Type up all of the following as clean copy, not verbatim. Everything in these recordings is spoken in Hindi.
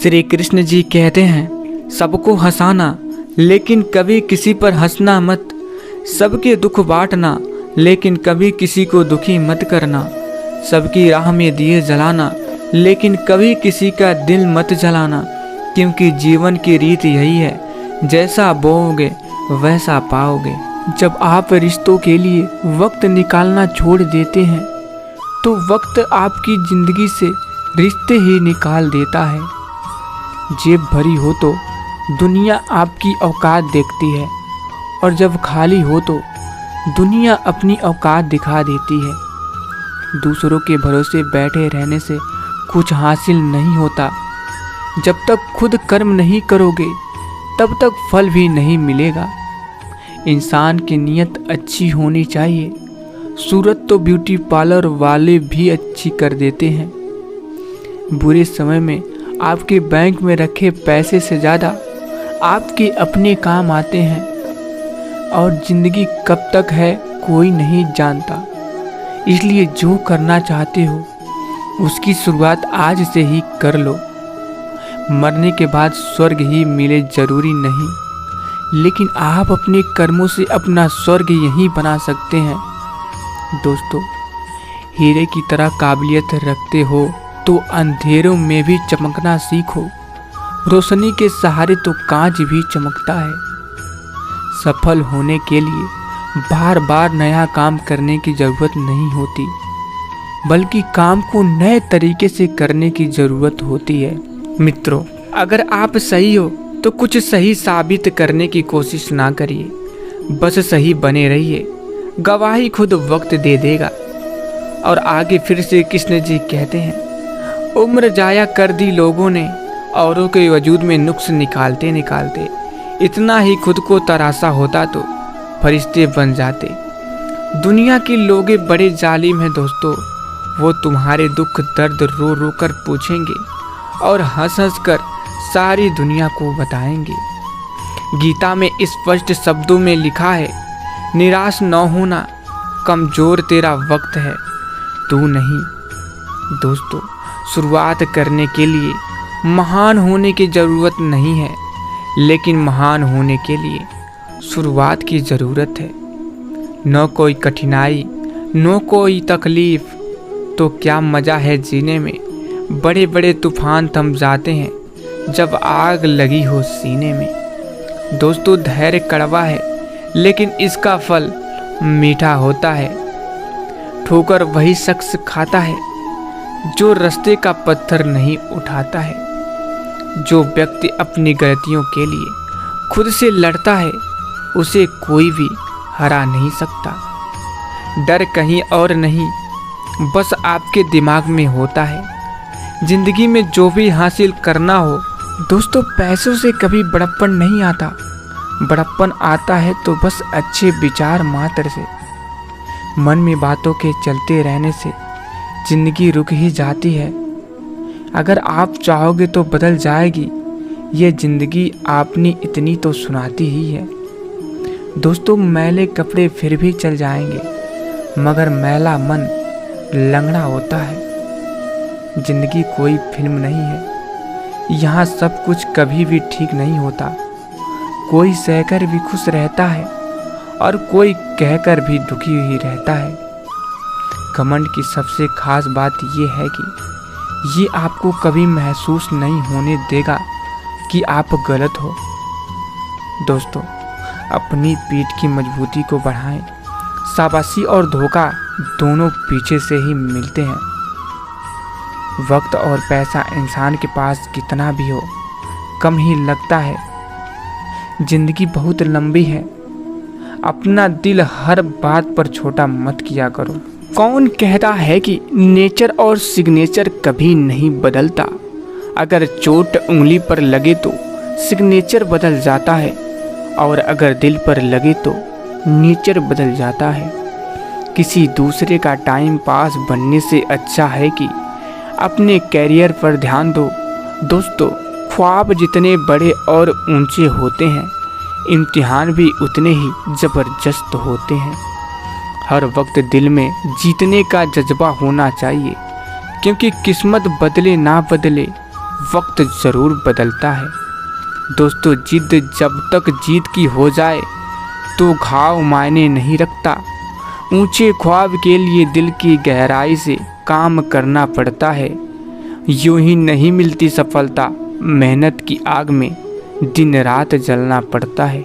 श्री कृष्ण जी कहते हैं, सबको हंसाना लेकिन कभी किसी पर हंसना मत, सबके दुख बांटना लेकिन कभी किसी को दुखी मत करना, सबकी राह में दिए जलाना लेकिन कभी किसी का दिल मत जलाना, क्योंकि जीवन की रीत यही है, जैसा बोओगे वैसा पाओगे। जब आप रिश्तों के लिए वक्त निकालना छोड़ देते हैं तो वक्त आपकी ज़िंदगी से रिश्ते ही निकाल देता है। जेब भरी हो तो दुनिया आपकी औकात देखती है और जब खाली हो तो दुनिया अपनी औकात दिखा देती है। दूसरों के भरोसे बैठे रहने से कुछ हासिल नहीं होता। जब तक खुद कर्म नहीं करोगे तब तक फल भी नहीं मिलेगा। इंसान की नीयत अच्छी होनी चाहिए। सूरत तो ब्यूटी पार्लर वाले भी अच्छी कर देते हैं। बुरे समय में आपके बैंक में रखे पैसे से ज़्यादा आपके अपने काम आते हैं, और ज़िंदगी कब तक है कोई नहीं जानता। इसलिए जो करना चाहते हो उसकी शुरुआत आज से ही कर लो। मरने के बाद स्वर्ग ही मिले जरूरी नहीं, लेकिन आप अपने कर्मों से अपना स्वर्ग यहीं बना सकते हैं। दोस्तों, हीरे की तरह काबिलियत रखते हो तो अंधेरों में भी चमकना सीखो। रोशनी के सहारे तो कांच भी चमकता है। सफल होने के लिए बार बार नया काम करने की ज़रूरत नहीं होती, बल्कि काम को नए तरीके से करने की ज़रूरत होती है। मित्रों, अगर आप सही हो तो कुछ सही साबित करने की कोशिश ना करिए, बस सही बने रहिए। गवाही खुद वक्त दे देगा। और आगे फिर से कृष्ण जी कहते हैं, उम्र जाया कर दी लोगों ने, औरों के वजूद में नुक्स निकालते निकालते। इतना ही खुद को तरासा होता तो फरिश्ते बन जाते। दुनिया के लोग बड़े जालिम हैं दोस्तों। वो तुम्हारे दुख दर्द रो रो कर पूछेंगे और हंस हंस कर सारी दुनिया को बताएंगे। गीता में स्पष्ट शब्दों में लिखा है, निराश न होना, कमज़ोर तेरा वक्त है, तू नहीं। दोस्तों, शुरुआत करने के लिए महान होने की ज़रूरत नहीं है, लेकिन महान होने के लिए शुरुआत की ज़रूरत है। न कोई कठिनाई, न कोई तकलीफ़, तो क्या मज़ा है जीने में। बड़े बड़े तूफान थम जाते हैं जब आग लगी हो सीने में। दोस्तों, धैर्य कड़वा है लेकिन इसका फल मीठा होता है। ठोकर वही शख्स खाता है जो रास्ते का पत्थर नहीं उठाता है। जो व्यक्ति अपनी गलतियों के लिए खुद से लड़ता है उसे कोई भी हरा नहीं सकता। डर कहीं और नहीं, बस आपके दिमाग में होता है। जिंदगी में जो भी हासिल करना हो दोस्तों, पैसों से कभी बड़प्पन नहीं आता। बड़प्पन आता है तो बस अच्छे विचार मात्र से। मन में बातों के चलते रहने से जिंदगी रुक ही जाती है। अगर आप चाहोगे तो बदल जाएगी। ये जिंदगी आपने इतनी तो सुनाती ही है। दोस्तों, मैले कपड़े फिर भी चल जाएंगे, मगर मैला मन लंगड़ा होता है। जिंदगी कोई फिल्म नहीं है। यहाँ सब कुछ कभी भी ठीक नहीं होता। कोई सहकर भी खुश रहता है और कोई कहकर भी दुखी ही रहता है। घमंड की सबसे खास बात ये है कि ये आपको कभी महसूस नहीं होने देगा कि आप गलत हो। दोस्तों, अपनी पीठ की मजबूती को बढ़ाएं। शाबाशी और धोखा दोनों पीछे से ही मिलते हैं। वक्त और पैसा इंसान के पास कितना भी हो कम ही लगता है। जिंदगी बहुत लंबी है। अपना दिल हर बात पर छोटा मत किया करो। कौन कहता है कि नेचर और सिग्नेचर कभी नहीं बदलता। अगर चोट उंगली पर लगे तो सिग्नेचर बदल जाता है, और अगर दिल पर लगे तो नेचर बदल जाता है। किसी दूसरे का टाइम पास बनने से अच्छा है कि अपने कैरियर पर ध्यान दो। दोस्तों, ख्वाब जितने बड़े और ऊंचे होते हैं, इम्तिहान भी उतने ही ज़बरदस्त होते हैं। हर वक्त दिल में जीतने का जज्बा होना चाहिए, क्योंकि किस्मत बदले ना बदले वक्त ज़रूर बदलता है। दोस्तों, जिद जब तक जीत की हो जाए तो घाव मायने नहीं रखता। ऊंचे ख्वाब के लिए दिल की गहराई से काम करना पड़ता है। यूं ही नहीं मिलती सफलता, मेहनत की आग में दिन रात जलना पड़ता है।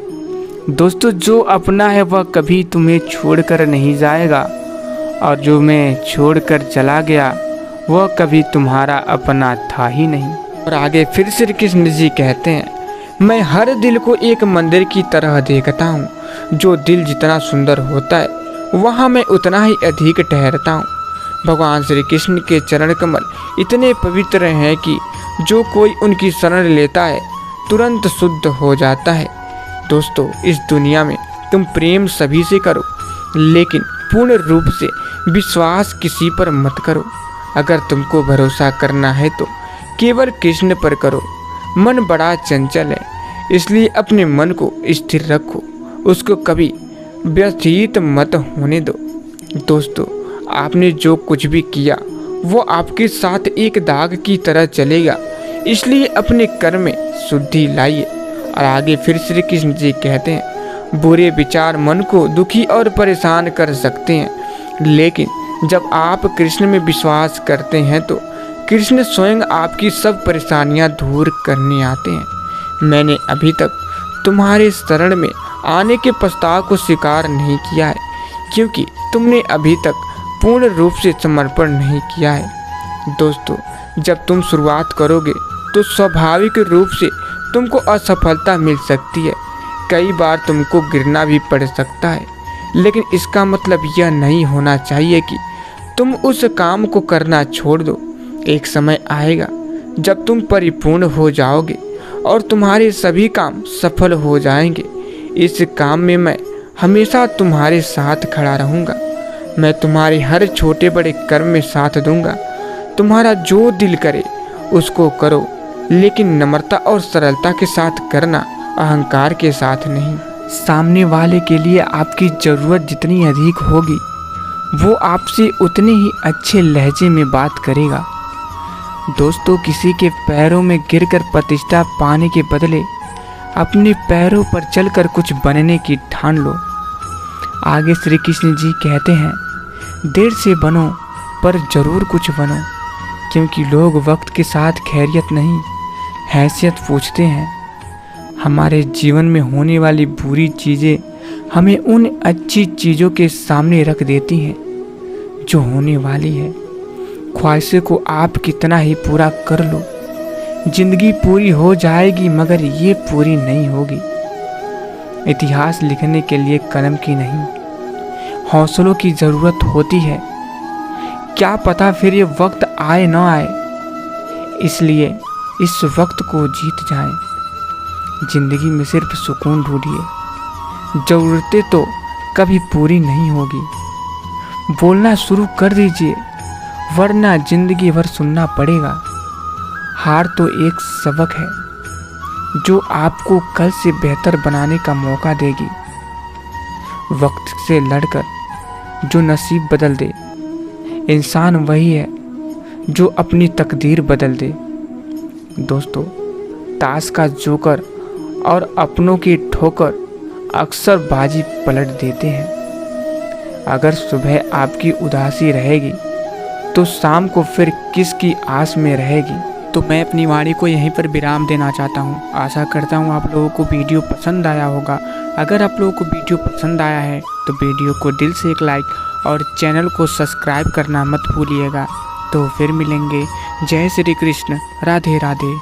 दोस्तों, जो अपना है वह कभी तुम्हें छोड़कर नहीं जाएगा, और जो मैं छोड़कर चला गया वह कभी तुम्हारा अपना था ही नहीं। और आगे फिर श्री कृष्ण जी कहते हैं, मैं हर दिल को एक मंदिर की तरह देखता हूँ। जो दिल जितना सुंदर होता है वहाँ मैं उतना ही अधिक ठहरता हूँ। भगवान श्री कृष्ण के चरण कमल इतने पवित्र हैं कि जो कोई उनकी शरण लेता है तुरंत शुद्ध हो जाता है। दोस्तों, इस दुनिया में तुम प्रेम सभी से करो, लेकिन पूर्ण रूप से विश्वास किसी पर मत करो। अगर तुमको भरोसा करना है तो केवल कृष्ण पर करो। मन बड़ा चंचल है, इसलिए अपने मन को स्थिर रखो, उसको कभी व्यथित मत होने दो। दोस्तों, आपने जो कुछ भी किया वो आपके साथ एक दाग की तरह चलेगा, इसलिए अपने कर्म में शुद्धि लाइए। और आगे फिर श्री कृष्ण जी कहते हैं, बुरे विचार मन को दुखी और परेशान कर सकते हैं, लेकिन जब आप कृष्ण में विश्वास करते हैं तो कृष्ण स्वयं आपकी सब परेशानियां दूर करने आते हैं। मैंने अभी तक तुम्हारे शरण में आने के प्रस्ताव को स्वीकार नहीं किया है, क्योंकि तुमने अभी तक पूर्ण रूप से समर्पण नहीं किया है। दोस्तों, जब तुम शुरुआत करोगे तो स्वाभाविक रूप से तुमको असफलता मिल सकती है। कई बार तुमको गिरना भी पड़ सकता है, लेकिन इसका मतलब यह नहीं होना चाहिए कि तुम उस काम को करना छोड़ दो। एक समय आएगा जब तुम परिपूर्ण हो जाओगे और तुम्हारे सभी काम सफल हो जाएंगे। इस काम में मैं हमेशा तुम्हारे साथ खड़ा रहूँगा। मैं तुम्हारे हर छोटे बड़े कर्म में साथ दूंगा। तुम्हारा जो दिल करे उसको करो, लेकिन नम्रता और सरलता के साथ करना, अहंकार के साथ नहीं। सामने वाले के लिए आपकी ज़रूरत जितनी अधिक होगी वो आपसे उतने ही अच्छे लहजे में बात करेगा। दोस्तों, किसी के पैरों में गिरकर प्रतिष्ठा पाने के बदले अपने पैरों पर चलकर कुछ बनने की ठान लो। आगे श्री कृष्ण जी कहते हैं, देर से बनो पर ज़रूर कुछ बनो, क्योंकि लोग वक्त के साथ खैरियत नहीं हैसियत पूछते हैं। हमारे जीवन में होने वाली बुरी चीज़ें हमें उन अच्छी चीज़ों के सामने रख देती हैं जो होने वाली है। ख्वाहिशों को आप कितना ही पूरा कर लो, जिंदगी पूरी हो जाएगी मगर ये पूरी नहीं होगी। इतिहास लिखने के लिए कलम की नहीं, हौसलों की ज़रूरत होती है। क्या पता फिर ये वक्त आए न आए, इसलिए इस वक्त को जीत जाएं। जिंदगी में सिर्फ सुकून ढूंढिए, ज़रूरतें तो कभी पूरी नहीं होगी। बोलना शुरू कर दीजिए, वरना जिंदगी भर सुनना पड़ेगा। हार तो एक सबक है जो आपको कल से बेहतर बनाने का मौका देगी। वक्त से लड़कर जो नसीब बदल दे, इंसान वही है जो अपनी तकदीर बदल दे। दोस्तों, ताश का जोकर और अपनों की ठोकर अक्सर बाजी पलट देते हैं। अगर सुबह आपकी उदासी रहेगी तो शाम को फिर किसकी आस में रहेगी। तो मैं अपनी वाणी को यहीं पर विराम देना चाहता हूँ। आशा करता हूँ आप लोगों को वीडियो पसंद आया होगा। अगर आप लोगों को वीडियो पसंद आया है तो वीडियो को दिल से एक लाइक और चैनल को सब्सक्राइब करना मत भूलिएगा। तो फिर मिलेंगे। जय श्री कृष्ण, राधे राधे।